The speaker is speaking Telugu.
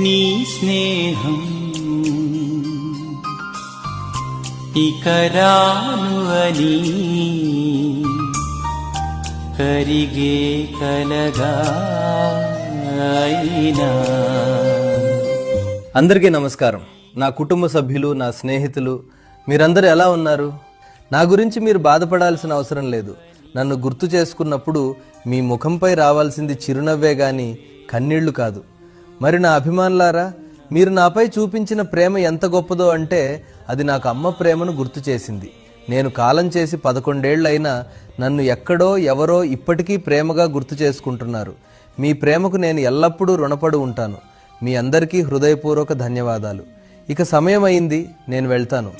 నీ స్నేహం ఇక రాను అని కరిగే కలగా అయినా. అందరికీ నమస్కారం. నా కుటుంబ సభ్యులు, నా స్నేహితులు, మీరందరూ ఎలా ఉన్నారు? నా గురించి మీరు బాధపడాల్సిన అవసరం లేదు. నన్ను గుర్తు చేసుకున్నప్పుడు మీ ముఖంపై రావాల్సింది చిరునవ్వే గాని కన్నీళ్లు కాదు. మరి నా అభిమానులారా, మీరు నాపై చూపించిన ప్రేమ ఎంత గొప్పదో అంటే అది నాకు అమ్మ ప్రేమను గుర్తు చేసింది. నేను కాలం చేసి 11 ఏళ్లైనా నన్ను ఎక్కడో ఎవరో ఇప్పటికీ ప్రేమగా గుర్తు చేసుకుంటున్నారు. మీ ప్రేమకు నేను ఎల్లప్పుడూ రుణపడి ఉంటాను. మీ అందరికీ హృదయపూర్వక ధన్యవాదాలు. ఇక సమయం అయింది, నేను వెళ్తాను.